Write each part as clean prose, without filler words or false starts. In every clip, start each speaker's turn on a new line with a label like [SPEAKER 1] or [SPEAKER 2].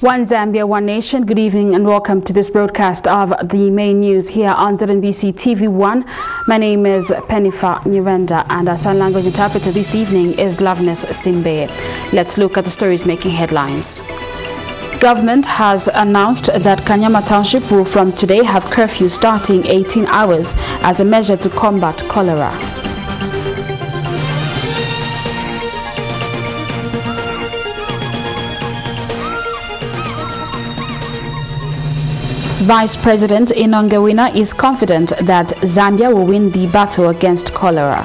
[SPEAKER 1] One Zambia, one nation. Good evening and welcome to this broadcast of the main news here on ZNBC TV1. My name is Penifa Nyurenda and our sign language interpreter this evening is Loveness Simbe. Let's look at the stories making headlines. Government has announced that Kanyama Township will from today have curfew starting 18 hours as a measure to combat cholera. Vice President Inongewina is confident that Zambia will win the battle against cholera.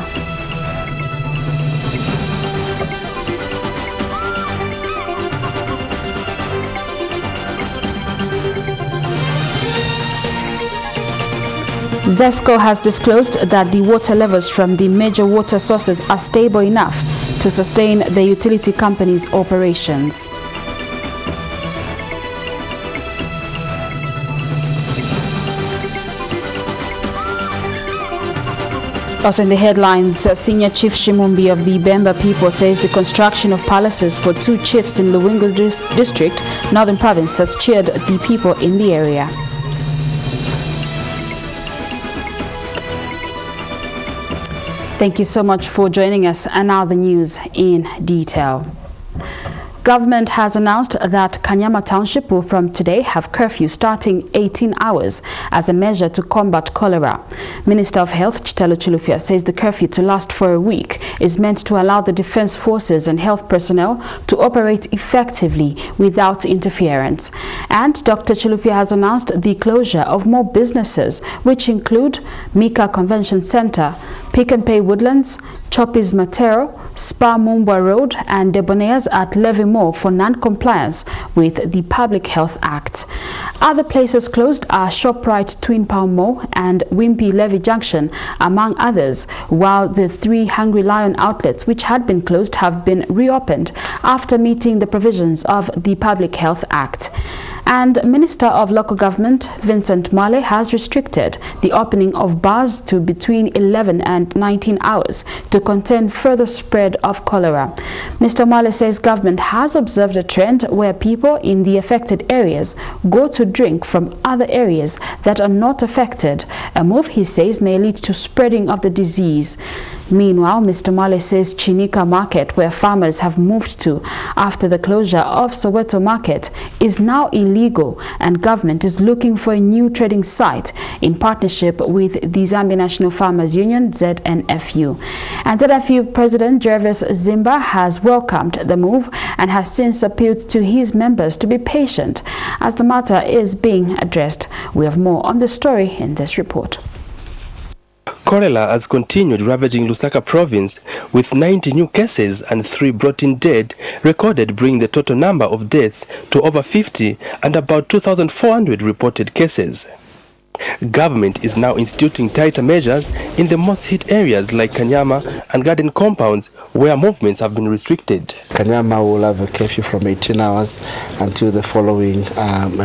[SPEAKER 1] ZESCO has disclosed that the water levels from the major water sources are stable enough to sustain the utility company's operations. Also in the headlines, Senior Chief Shimumbi of the Bemba people says the construction of palaces for 2 chiefs in Luwingu district, Northern Province, has cheered the people in the area. Thank you so much for joining us, and now the news in detail. Government has announced that Kanyama Township will from today have curfew starting 18 hours as a measure to combat cholera. Minister of Health Chitalo Chilufya says the curfew to last for a week is meant to allow the defense forces and health personnel to operate effectively without interference. And Dr. Chilufya has announced the closure of more businesses, which include Mika Convention Center, Pick and Pay Woodlands, Choppies Matero, Spa Mumbwa Road and Debonaires at Levy Mall for non-compliance with the Public Health Act. Other places closed are ShopRite Twin Palm Mall and Wimpy Levy Junction, among others, while the 3 Hungry Lion outlets which had been closed have been reopened after meeting the provisions of the Public Health Act. And Minister of Local Government Vincent Mwale has restricted the opening of bars to between 11 and 19 hours to contain further spread of cholera. Mr. Mwale says government has observed a trend where people in the affected areas go to drink from other areas that are not affected, a move he says may lead to spreading of the disease. Meanwhile, Mr. Mwale says Chinika Market, where farmers have moved to after the closure of Soweto Market, is now illegal and government is looking for a new trading site in partnership with the Zambia National Farmers Union, ZNFU. And ZNFU President Jervis Zimba has welcomed the move and has since appealed to his members to be patient as the matter is being addressed. We have more on the story in this report.
[SPEAKER 2] Cholera has continued ravaging Lusaka province with 90 new cases and 3 brought in dead recorded, bringing the total number of deaths to over 50 and about 2,400 reported cases. Government is now instituting tighter measures in the most hit areas like Kanyama and Garden compounds where movements have been restricted.
[SPEAKER 3] Kanyama will have a curfew from 18 hours until the following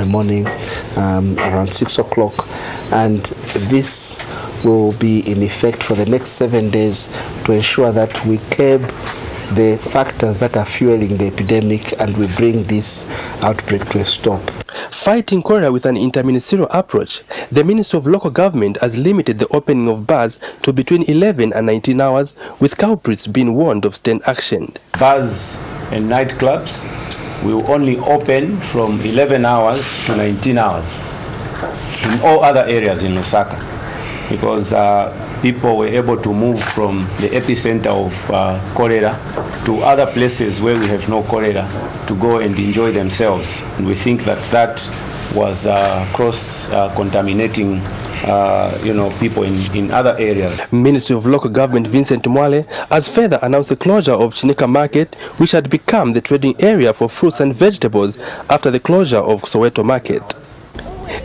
[SPEAKER 3] morning around 6 o'clock, and this will be in effect for the next 7 days to ensure that we curb the factors that are fueling the epidemic and we bring this outbreak to a stop.
[SPEAKER 2] Fighting cholera with an interministerial approach, the Ministry of Local Government has limited the opening of bars to between 11 and 19 hours, with culprits being warned of stern action.
[SPEAKER 4] Bars and nightclubs will only open from 11 hours to 19 hours in all other areas in Lusaka, because people were able to move from the epicenter of cholera to other places where we have no cholera to go and enjoy themselves. And we think that that was cross-contaminating people in other areas.
[SPEAKER 2] Ministry of Local Government Vincent Mwale has further announced the closure of Chinika Market, which had become the trading area for fruits and vegetables after the closure of Soweto Market.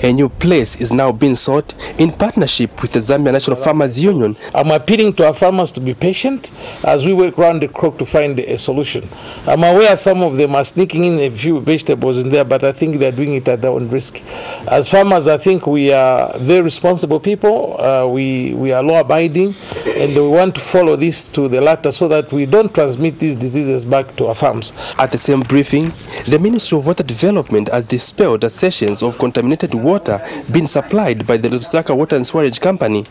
[SPEAKER 2] A new place is now being sought in partnership with the Zambia National Farmers Union.
[SPEAKER 5] I'm appealing to our farmers to be patient as we work round the clock to find a solution. I'm aware some of them are sneaking in a few vegetables in there, but I think they're doing it at their own risk. As farmers, I think we are very responsible people. We are law-abiding, and we want to follow this to the latter so that we don't transmit these diseases back to our farms.
[SPEAKER 2] At the same briefing, the Ministry of Water Development has dispelled assertions of contaminated water being supplied by the Lusaka Water and Storage Company,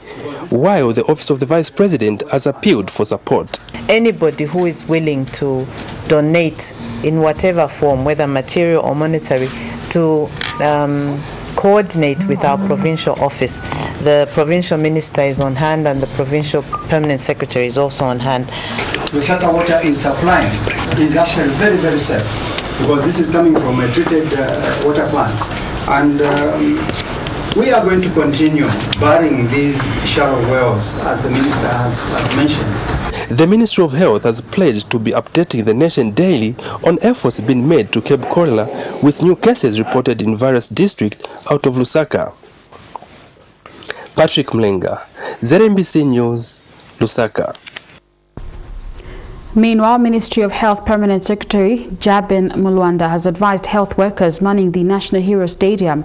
[SPEAKER 2] while the Office of the Vice President has appealed for support.
[SPEAKER 6] Anybody who is willing to donate in whatever form, whether material or monetary, to coordinate with our provincial office. The provincial minister is on hand and the provincial permanent secretary is also on hand.
[SPEAKER 7] Lusaka water is supplying is actually very, very safe because this is coming from a treated water plant. And we are going to continue burying these shallow wells, as the minister has mentioned.
[SPEAKER 2] The Ministry of Health has pledged to be updating the nation daily on efforts being made to curb cholera, with new cases reported in various districts out of Lusaka. Patrick Mlenga, ZNBC News, Lusaka.
[SPEAKER 1] Meanwhile, Ministry of Health Permanent Secretary Jabin Mulwanda has advised health workers manning the National Hero Stadium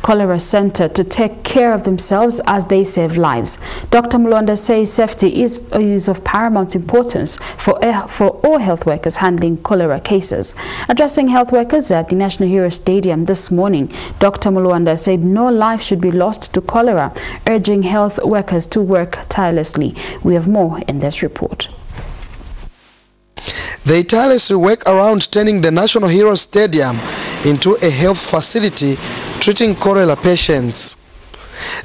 [SPEAKER 1] Cholera Center to take care of themselves as they save lives. Dr. Mulwanda says safety is of paramount importance for all health workers handling cholera cases. Addressing health workers at the National Hero Stadium this morning, Dr. Mulwanda said no life should be lost to cholera, urging health workers to work tirelessly. We have more in this report.
[SPEAKER 8] They tirelessly work around turning the National Hero Stadium into a health facility treating cholera patients.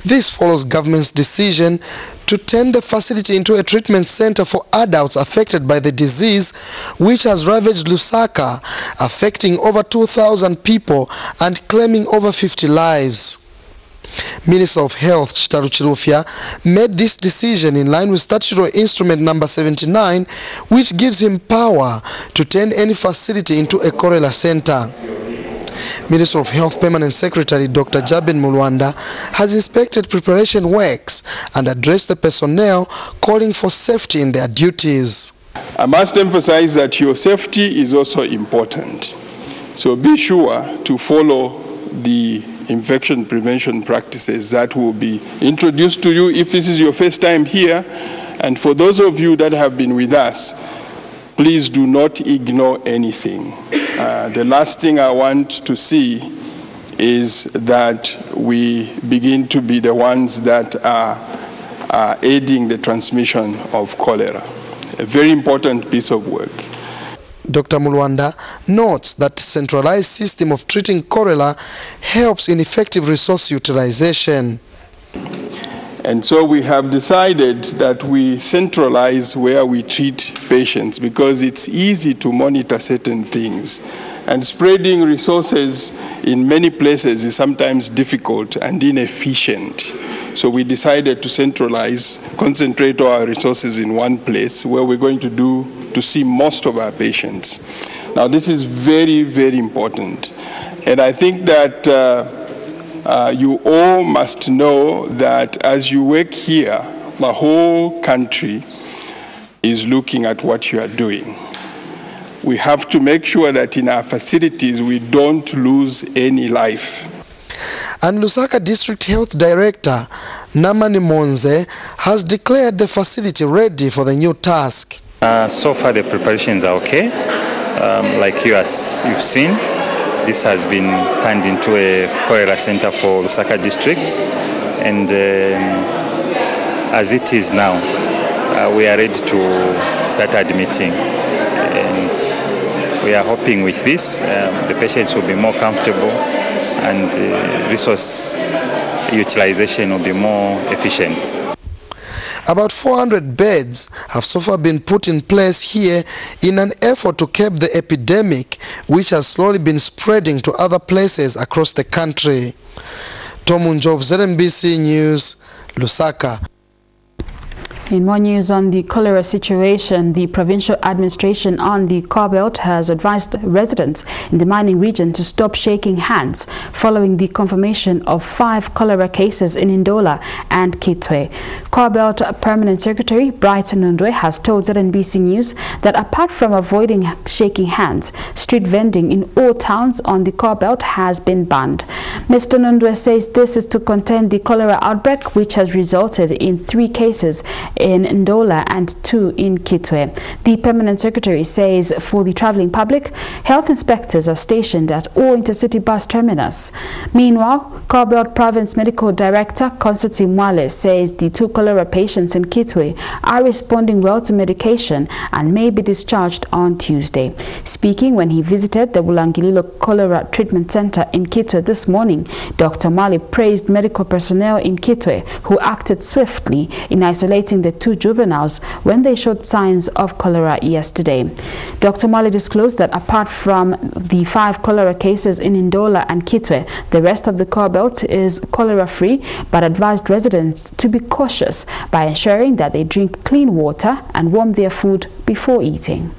[SPEAKER 8] This follows government's decision to turn the facility into a treatment center for adults affected by the disease, which has ravaged Lusaka, affecting over 2,000 people and claiming over 50 lives. Minister of Health Chitaru Chirufya made this decision in line with statutory instrument number 79, which gives him power to turn any facility into a cholera center. Minister of Health Permanent Secretary Dr. Jabin Mulwanda has inspected preparation works and addressed the personnel, calling for safety in their duties.
[SPEAKER 9] I must emphasize that your safety is also important. So be sure to follow the infection prevention practices that will be introduced to you if this is your first time here. And for those of you that have been with us, please do not ignore anything. The last thing I want to see is that we begin to be the ones that are aiding the transmission of cholera. A very important piece of work.
[SPEAKER 8] Dr. Mulwanda notes that centralized system of treating cholera helps in effective resource utilization.
[SPEAKER 9] And so we have decided that we centralize where we treat patients because it's easy to monitor certain things. And spreading resources in many places is sometimes difficult and inefficient. So we decided to centralize, concentrate our resources in one place where we're going to see most of our patients. Now this is very, very important. And I think that you all must know that as you work here, the whole country is looking at what you are doing. We have to make sure that in our facilities we don't lose any life.
[SPEAKER 8] And Lusaka District Health Director Namani Monze has declared the facility ready for the new task.
[SPEAKER 10] So far the preparations are okay. Like you've seen, this has been turned into a cholera center for Lusaka District. And as it is now, we are ready to start admitting. And we are hoping with this, the patients will be more comfortable and resource utilization will be more efficient.
[SPEAKER 8] About 400 beds have so far been put in place here in an effort to curb the epidemic, which has slowly been spreading to other places across the country. Tom Unjov, ZNBC News, Lusaka.
[SPEAKER 1] In more news on the cholera situation, the provincial administration on the Cobalt has advised residents in the mining region to stop shaking hands following the confirmation of 5 cholera cases in Ndola and Kitwe. Cobalt Permanent Secretary Brighton Nundwe has told ZNBC News that apart from avoiding shaking hands, street vending in all towns on the Cobalt has been banned. Mr. Nundwe says this is to contain the cholera outbreak, which has resulted in 3 cases in Ndola and 2 in Kitwe. The Permanent Secretary says for the travelling public, health inspectors are stationed at all intercity bus terminus. Meanwhile, Cobalt Province Medical Director Constantine Mwale says the 2 cholera patients in Kitwe are responding well to medication and may be discharged on Tuesday. Speaking when he visited the Bulangililo Cholera Treatment Center in Kitwe this morning, Dr. Mwale praised medical personnel in Kitwe who acted swiftly in isolating the 2 juveniles when they showed signs of cholera yesterday. Dr. Mwale disclosed that apart from the 5 cholera cases in Ndola and Kitwe, the rest of the Cobalt is cholera-free, but advised residents to be cautious by ensuring that they drink clean water and warm their food before eating.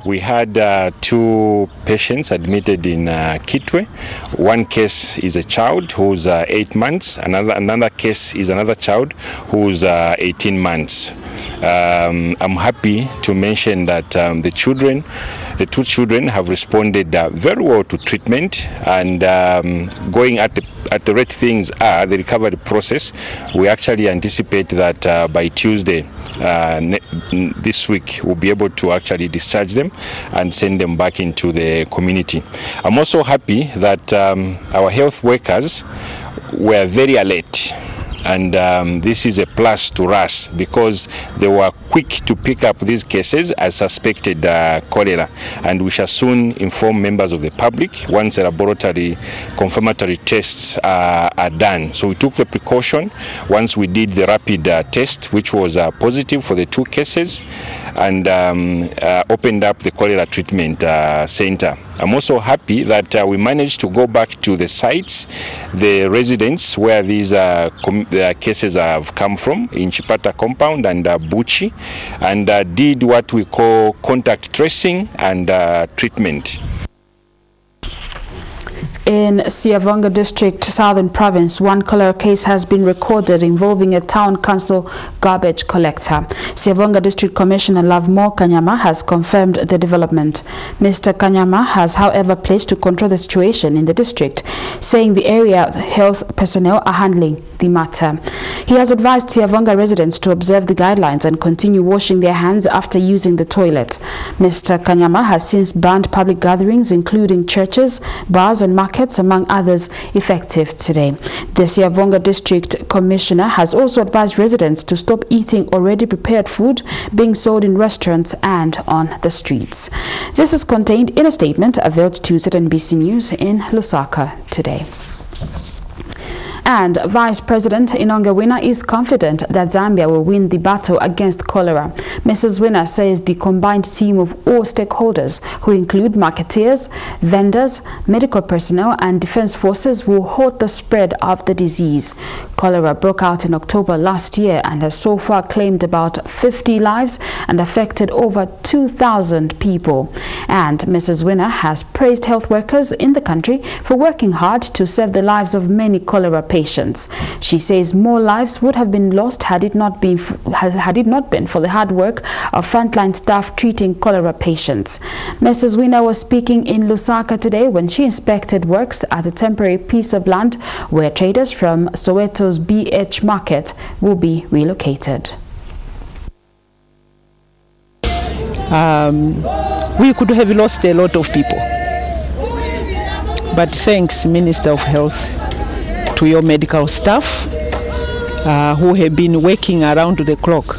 [SPEAKER 11] We had 2 patients admitted in Kitwe. One case is a child who's 8 months. Another case is another child who's 18 months. I'm happy to mention that the 2 children have responded very well to treatment, and going at the rate things are, the recovery process, we actually anticipate that by Tuesday this week we'll be able to actually discharge them and send them back into the community. I'm also happy that our health workers were very alert, and this is a plus to us because they were quick to pick up these cases as suspected cholera, and we shall soon inform members of the public once the laboratory confirmatory tests are done. So we took the precaution once we did the rapid test, which was positive for the 2 cases, and opened up the cholera treatment center. I'm also happy that we managed to go back to the sites, the residents where these cases have come from, in Chipata compound and Buchi, and did what we call contact tracing and treatment.
[SPEAKER 1] In Siavonga District, Southern Province, 1 cholera case has been recorded involving a town council garbage collector. Siavonga District Commissioner Lovemore Kanyama has confirmed the development. Mr. Kanyama has, however, pledged to control the situation in the district, saying the area health personnel are handling the matter. He has advised Siavonga residents to observe the guidelines and continue washing their hands after using the toilet. Mr. Kanyama has since banned public gatherings, including churches, bars and markets, among others, effective today. The Siavonga District Commissioner has also advised residents to stop eating already prepared food being sold in restaurants and on the streets. This is contained in a statement availed to ZNBC News in Lusaka today. And Vice President Inonge Wina is confident that Zambia will win the battle against cholera. Mrs. Wina says the combined team of all stakeholders, who include marketeers, vendors, medical personnel and defense forces, will halt the spread of the disease. Cholera broke out in October last year and has so far claimed about 50 lives and affected over 2,000 people. And Mrs. Wina has praised health workers in the country for working hard to save the lives of many cholera patients. She says more lives would have been lost had it not been for the hard work of frontline staff treating cholera patients. Mrs. Wina was speaking in Lusaka today when she inspected works at a temporary piece of land where traders from Soweto's BH market will be relocated.
[SPEAKER 12] We could have lost a lot of people, but thanks, Minister of Health, to your medical staff who have been working around the clock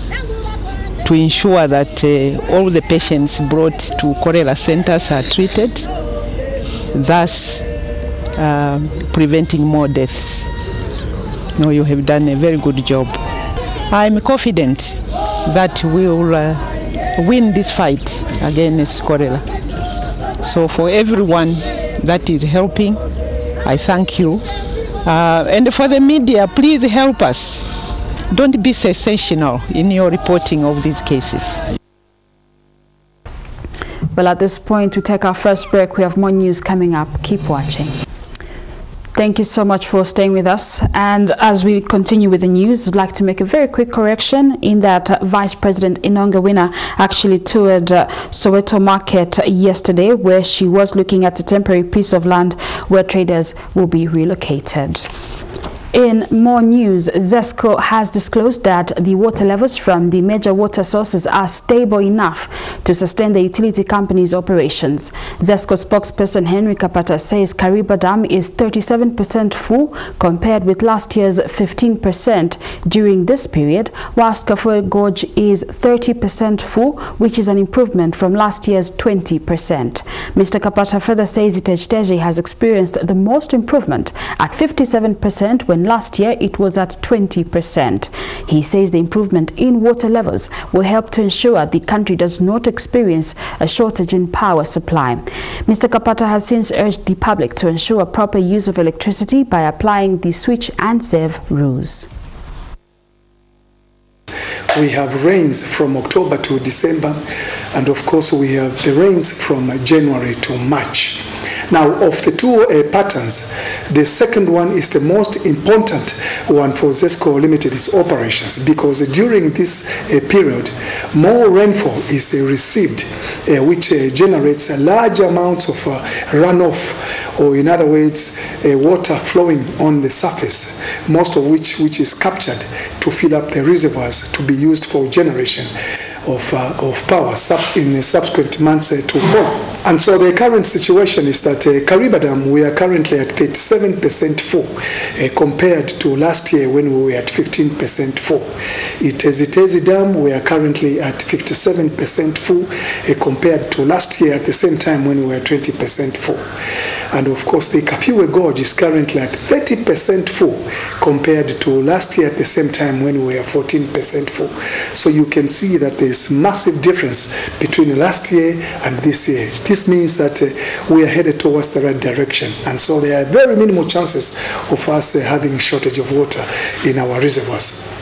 [SPEAKER 12] to ensure that all the patients brought to cholera centers are treated, thus preventing more deaths. No, you have done a very good job. I'm confident that we will win this fight against cholera. So for everyone that is helping, I thank you. And for the media, please help us don't be sensational in your reporting of these cases.
[SPEAKER 1] Well, at this point, we take our first break. We have more news coming up. Keep watching. Thank you so much for staying with us. And as we continue with the news, I'd like to make a very quick correction in that Vice President Inonga Wina actually toured Soweto Market yesterday, where she was looking at a temporary piece of land where traders will be relocated. In more news, ZESCO has disclosed that the water levels from the major water sources are stable enough to sustain the utility company's operations. ZESCO spokesperson Henry Kapata says Kariba Dam is 37% full compared with last year's 15% during this period, whilst Kafue Gorge is 30% full, which is an improvement from last year's 20%. Mr. Kapata further says Itej has experienced the most improvement at 57% when last year it was at 20%. He says the improvement in water levels will help to ensure the country does not experience a shortage in power supply. Mr. Kapata has since urged the public to ensure proper use of electricity by applying the switch and save rules.
[SPEAKER 13] We have rains from October to December, and of course we have the rains from January to March. Now, of the two patterns, the second one is the most important one for ZESCO Limited's operations, because during this period, more rainfall is received, which generates large amounts of runoff, or in other words, water flowing on the surface, most of which is captured to fill up the reservoirs to be used for generation of power in the subsequent months to follow. And so the current situation is that Kariba Dam, we are currently at 37% full compared to last year when we were at 15% full. Itezi Dam, we are currently at 57% full compared to last year at the same time when we were 20% full. And of course the Kafue Gorge is currently at 30% full compared to last year at the same time when we were 14% full. So you can see that there's massive difference between last year and this year. This means that we are headed towards the right direction, and so there are very minimal chances of us having a shortage of water in our reservoirs.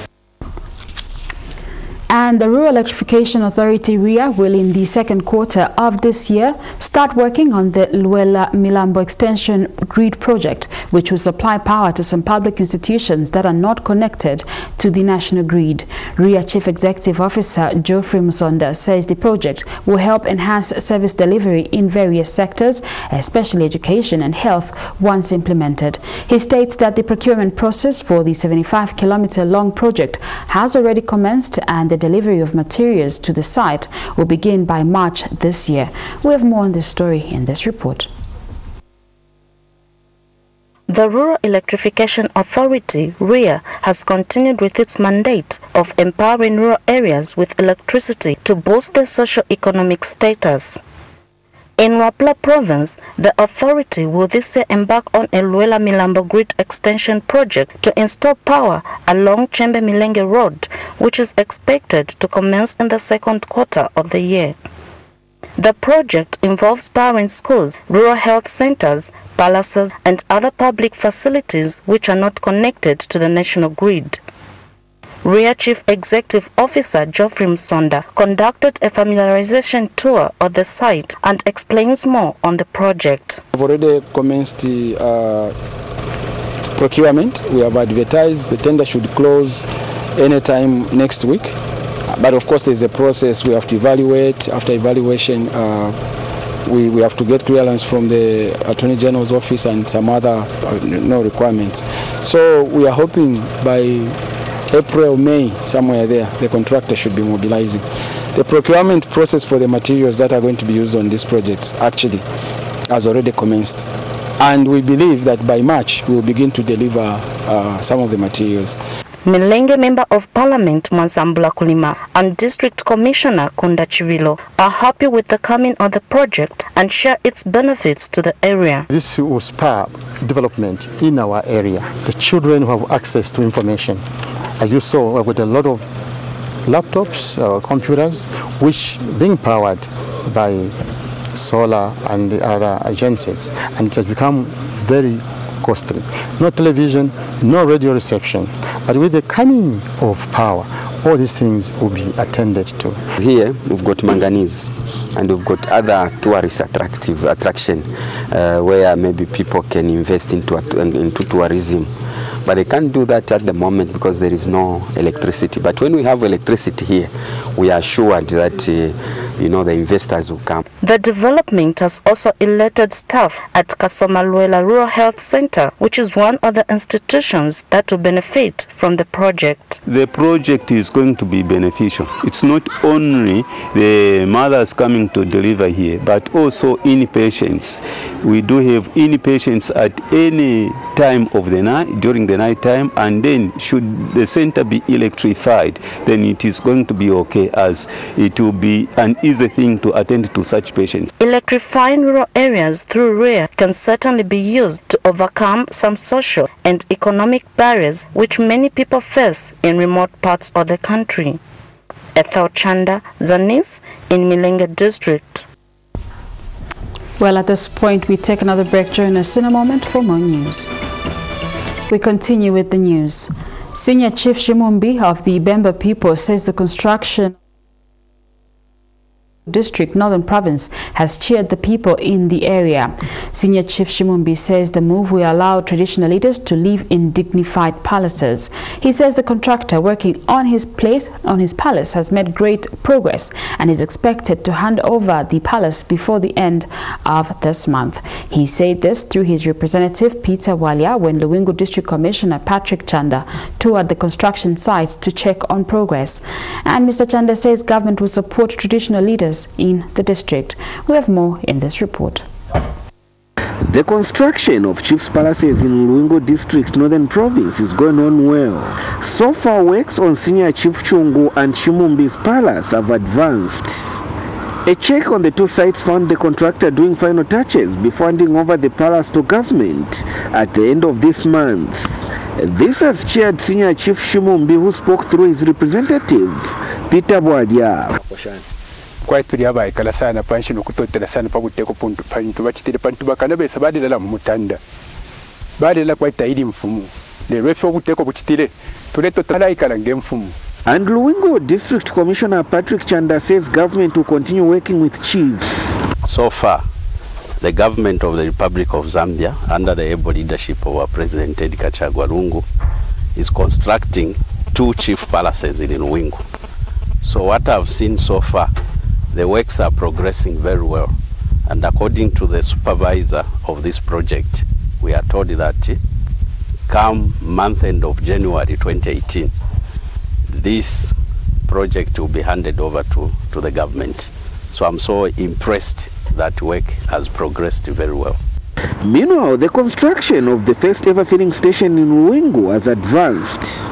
[SPEAKER 1] And the Rural Electrification Authority, REA, will in the second quarter of this year start working on the Luela Milambo Extension Grid project, which will supply power to some public institutions that are not connected to the national grid. REA Chief Executive Officer Geoffrey Musonda says the project will help enhance service delivery in various sectors, especially education and health, once implemented. He states that the procurement process for the 75-kilometer-long project has already commenced, and the delivery of materials to the site will begin by March this year. We have more on this story in this report.
[SPEAKER 14] The Rural Electrification Authority, REA, has continued with its mandate of empowering rural areas with electricity to boost their socio-economic status. In Wapla Province, the authority will this year embark on a Luela Milambo Grid Extension project to install power along Chembe Milenge Road, which is expected to commence in the second quarter of the year. The project involves powering schools, rural health centers, palaces, and other public facilities which are not connected to the national grid. REA Chief Executive Officer Geoffrey Musonda conducted a familiarization tour of the site and explains more on the project.
[SPEAKER 15] We've already commenced the procurement. We have advertised. The tender should close anytime next week. But of course there's a process we have to evaluate. After evaluation, we have to get clearance from the Attorney General's office and some other requirements. So we are hoping by April, May, somewhere there, the contractor should be mobilizing. The procurement process for the materials that are going to be used on this project actually has already commenced. And we believe that by March, we will begin to deliver some of the materials.
[SPEAKER 14] Milenge Member of Parliament Mwansambula Kulima and District Commissioner Kunda Chivilo are happy with the coming of the project and share its benefits to the area.
[SPEAKER 16] This will spur development in our area. The children who have access to information. As you saw, with a lot of laptops, computers, which being powered by solar and the other agencies, and it has become very costly. No television, no radio reception. But with the coming of power, all these things will be attended to.
[SPEAKER 17] Here we've got manganese, and we've got other tourist attraction where maybe people can invest into tourism. But they can't do that at the moment because there is no electricity. But when we have electricity here, we are assured that the investors will come.
[SPEAKER 14] The development has also elected staff at Kasomaluela Rural Health Center, which is one of the institutions that will benefit from the project.
[SPEAKER 18] The project is going to be beneficial. It's not only the mothers coming to deliver here, but also inpatients. We do have inpatients at any time of the night, during the night time, and then should the center be electrified, then it is going to be okay, as it will be an easy thing to attend to such patients.
[SPEAKER 14] Electrifying rural areas through REA can certainly be used to overcome some social and economic barriers which many people face in remote parts of the country. Ethel Chanda, Zanis, in Milenge District.
[SPEAKER 1] Well, at this point, we take another break. Join us in a moment for more news. We continue with the news. Senior Chief Shimumbi of the Bemba people says the construction District, Northern Province, has cheered the people in the area. Senior Chief Shimumbi says the move will allow traditional leaders to live in dignified palaces. He says the contractor working on his palace has made great progress and is expected to hand over the palace before the end of this month. He said this through his representative Peter Walia when Luwingu District Commissioner Patrick Chanda toured the construction sites to check on progress. And Mr. Chanda says government will support traditional leaders in the district. We have more in this report.
[SPEAKER 19] The construction of Chief's Palaces in Luwingu District, Northern Province is going on well. So far, works on Senior Chief Chungu and Shimumbi's palace have advanced. A check on the two sites found the contractor doing final touches before handing over the palace to government at the end of this month. This has cheered Senior Chief Shimumbi, who spoke through his representative, Peter Bwadia.
[SPEAKER 20] Quite yabaye kala sana panshi nokutotela sana pakuteko puntu pantu bachitire pantu bakana besa badela mutanda badela kwaita ili mfumu le refo kuteko buchitire tuleto tala ikala ngemfumu.
[SPEAKER 19] And Luwingu District Commissioner Patrick Chanda says government will continue working with chiefs.
[SPEAKER 21] So far, the government of the Republic of Zambia, under the able leadership of our President Edi Kachagwa Lungu, is constructing 2 chief palaces in Luwingu. So what I've seen so far, the works are progressing very well, and according to the supervisor of this project, we are told that come month end of January 2018, this project will be handed over to the government. So I'm so impressed that work has progressed very well.
[SPEAKER 19] Meanwhile, the construction of the first ever filling station in Luwingu has advanced.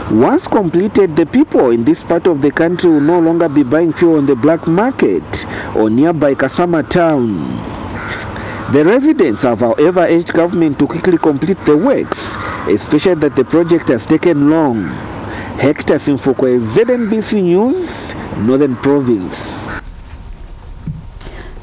[SPEAKER 19] Once completed, the people in this part of the country will no longer be buying fuel on the black market or nearby Kasama town. The residents have, however, urged government to quickly complete the works, especially that the project has taken long. Hector Simfokwe, ZNBC News, Northern Province.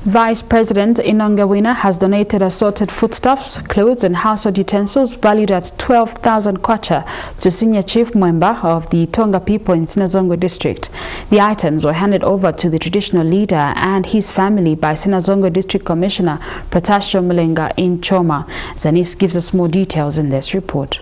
[SPEAKER 1] Vice President Inongawina has donated assorted foodstuffs, clothes and household utensils valued at 12,000 kwacha to Senior Chief Mwemba of the Tonga people in Sinazongwe District. The items were handed over to the traditional leader and his family by Sinazongwe District Commissioner Pratasho Mulenga in Choma. Zanis gives us more details in this report.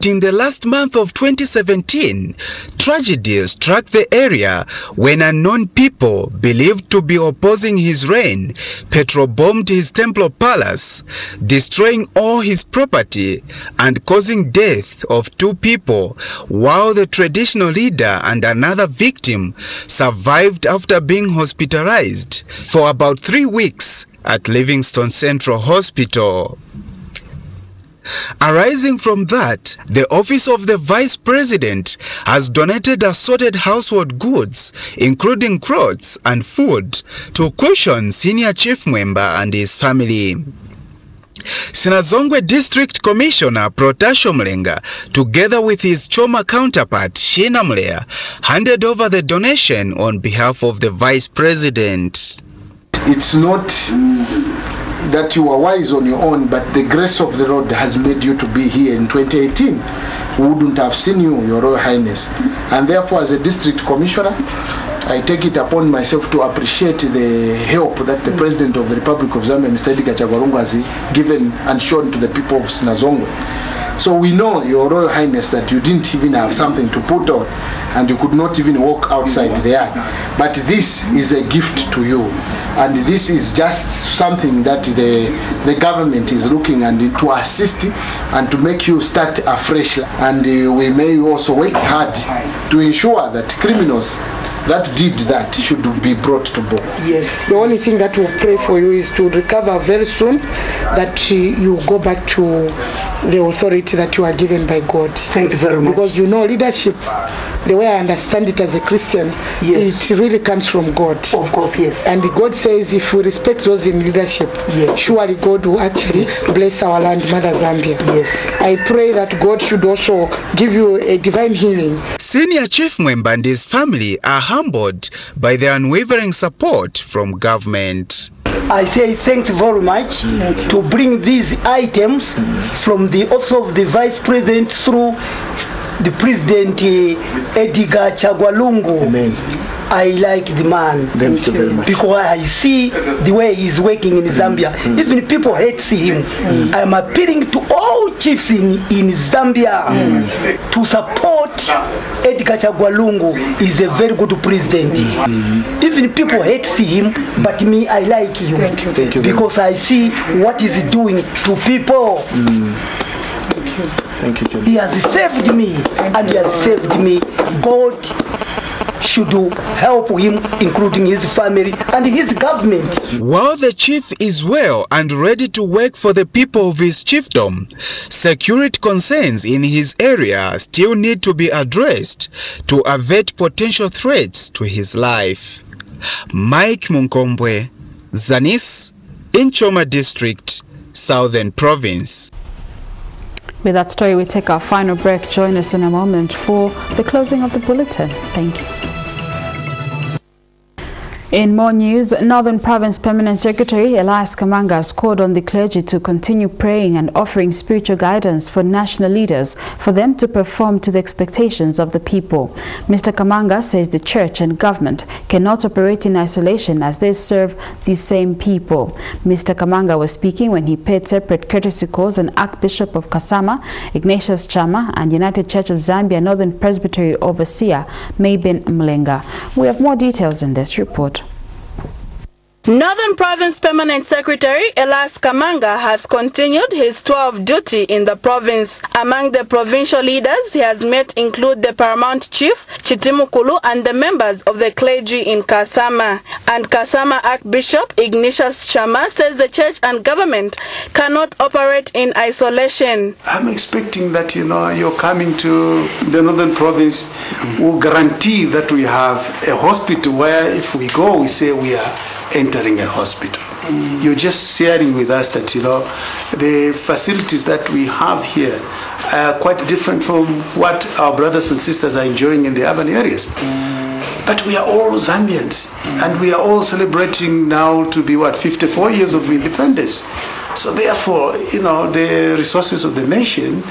[SPEAKER 22] In the last month of 2017, tragedy struck the area when unknown people believed to be opposing his reign petrol-bombed his temple palace, destroying all his property and causing death of 2 people, while the traditional leader and another victim survived after being hospitalized for about 3 weeks at Livingstone Central Hospital. Arising from that, the Office of the Vice President has donated assorted household goods, including clothes and food, to cushion Senior Chief Mwemba and his family. Sinazongwe District Commissioner Pratasho Mulenga, together with his Choma counterpart Shina Mlea, handed over the donation on behalf of the Vice President.
[SPEAKER 23] It's not
[SPEAKER 3] that you are wise on your own, but the grace of the Lord has made you to be here in 2018. We wouldn't have seen you, Your Royal Highness. And therefore, as a district commissioner, I take it upon myself to appreciate the help that the President of the Republic of Zambia, Mr. Edgar Chagwa has given and shown to the people of Sinazongwe. So we know, Your Royal Highness, that you didn't even have something to put on and you could not even walk outside there. But this is a gift to you. And this is just something that the government is looking and to assist and to make you start afresh. And we may also work hard to ensure that criminals that did that should be brought to book.
[SPEAKER 4] Yes. The only thing that we'll pray for you is to recover very soon, that you go back to the authority that you are given by God.
[SPEAKER 3] Thank you very much.
[SPEAKER 4] Because you know, leadership, the way I understand it as a Christian, yes, it really comes from God. Of course, yes. And God says if we respect those in leadership, yes, surely God will actually bless our land, Mother Zambia. Yes. I pray that God should also give you a divine healing.
[SPEAKER 22] Senior Chief Mwemba and his family are humbled by the unwavering support from government.
[SPEAKER 23] I say thanks very much to bring these items from the office of the Vice President through the President Edgar Chagwa Lungu. Amen. I like the man. Thank you very much. Because I see the way he's working in Zambia. Even people hate him. I'm appealing to all chiefs in Zambia to support Edgar Chagwa Lungu. He's a very good president. Even people hate him, but me, I like him. Thank you because I see what he's doing to people. Thank you, he has saved me, and he has saved me. God should help him, including his family and his government.
[SPEAKER 22] While the chief is well and ready to work for the people of his chiefdom, security concerns in his area still need to be addressed to avert potential threats to his life. Mike Munkombwe, Zanis, in Choma District, Southern Province.
[SPEAKER 1] With that story, we take our final break. Join us in a moment for the closing of the bulletin. Thank you. In more news, Northern Province Permanent Secretary Elias Kamanga has called on the clergy to continue praying and offering spiritual guidance for national leaders for them to perform to the expectations of the people. Mr. Kamanga says the church and government cannot operate in isolation as they serve the same people. Mr. Kamanga was speaking when he paid separate courtesy calls on Archbishop of Kasama, Ignatius Chama, and United Church of Zambia Northern Presbytery Overseer Mayben Mlenga. We have more details in this report.
[SPEAKER 24] Northern Province Permanent Secretary Elias Kamanga has continued his tour of duty in the province. Among the provincial leaders he has met include the Paramount Chief, Chitimukulu, and the members of the clergy in Kasama. And Kasama Archbishop Ignatius Chama says the church and government cannot operate in isolation.
[SPEAKER 25] I'm expecting that, you're coming to the Northern Province will guarantee that we have a hospital where if we go, we say we are entering a hospital. You're just sharing with us that the facilities that we have here are quite different from what our brothers and sisters are enjoying in the urban areas. But we are all Zambians, and we are all celebrating now to be 54 years of independence. So therefore, the resources of the nation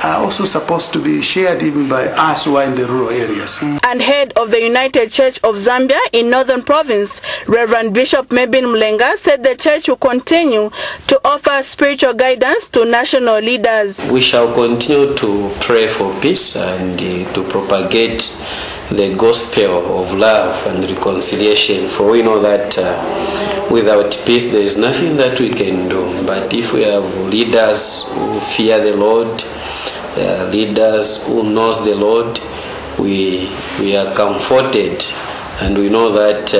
[SPEAKER 25] are also supposed to be shared even by us who are in the rural areas.
[SPEAKER 24] And head of the United Church of Zambia in Northern Province, Reverend Bishop Mayben Mlenga, said the church will continue to offer spiritual guidance to national leaders.
[SPEAKER 26] We shall continue to pray for peace and to propagate the gospel of love and reconciliation, for we know that without peace there is nothing that we can do. But if we have leaders who fear the Lord, leaders who knows the Lord, we are comforted, and we know that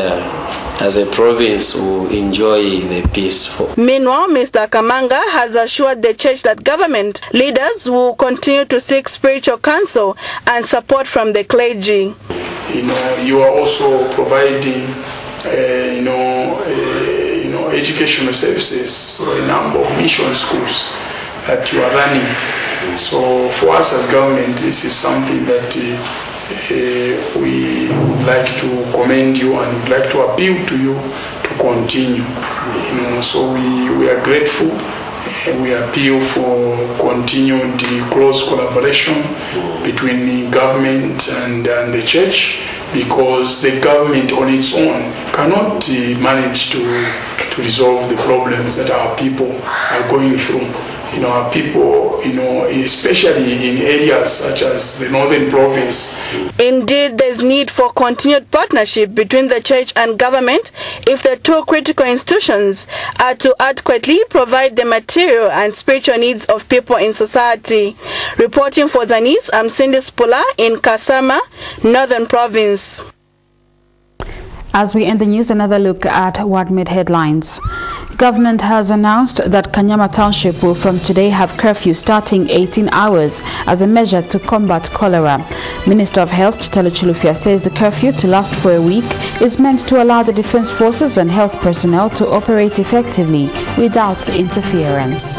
[SPEAKER 26] as a province we enjoy the peace.
[SPEAKER 24] Meanwhile, Mr. Kamanga has assured the church that government leaders will continue to seek spiritual counsel and support from the clergy.
[SPEAKER 27] You are also providing educational services, so a number of mission schools that you are running. So for us as government, this is something that we would like to commend you and would like to appeal to you to continue. So we are grateful. We appeal for continued close collaboration between the government and the church, because the government on its own cannot manage to resolve the problems that our people are going through. Our people, especially in areas such as the northern province.
[SPEAKER 24] Indeed, there's need for continued partnership between the church and government if the two critical institutions are to adequately provide the material and spiritual needs of people in society. Reporting for Zanis, I'm Cindy Spula in Kasama, Northern Province.
[SPEAKER 1] As we end the news, another look at what made headlines. Government has announced that Kanyama Township will from today have curfew starting 18 hours as a measure to combat cholera. Minister of Health Chitalo Chilufya says the curfew, to last for a week, is meant to allow the defense forces and health personnel to operate effectively without interference.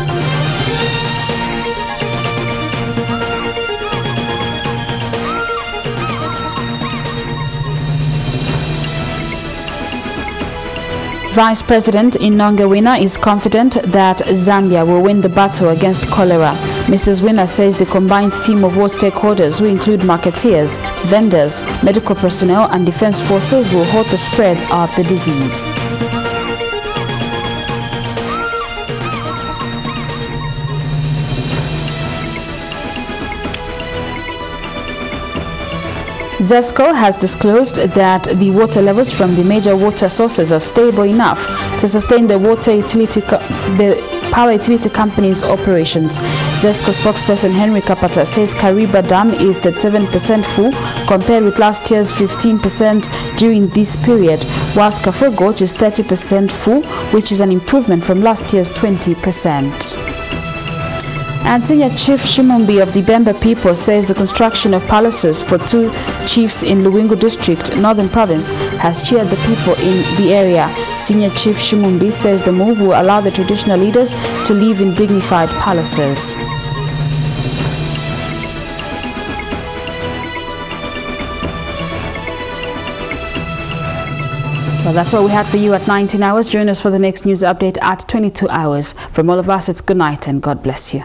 [SPEAKER 1] Vice President Inonge Winner is confident that Zambia will win the battle against cholera. Mrs. Winner says the combined team of all stakeholders, who include marketeers, vendors, medical personnel and defense forces, will halt the spread of the disease. ZESCO has disclosed that the water levels from the major water sources are stable enough to sustain the power utility company's operations. ZESCO spokesperson Henry Kapata says Kariba Dam is 7% full compared with last year's 15% during this period, whilst Kafogo is 30% full, which is an improvement from last year's 20%. And Senior Chief Shimumbi of the Bemba people says the construction of palaces for 2 chiefs in Luwingu District, Northern Province, has cheered the people in the area. Senior Chief Shimumbi says the move will allow the traditional leaders to live in dignified palaces. Well, that's all we had for you at 19 hours. Join us for the next news update at 22 hours. From all of us, it's good night and God bless you.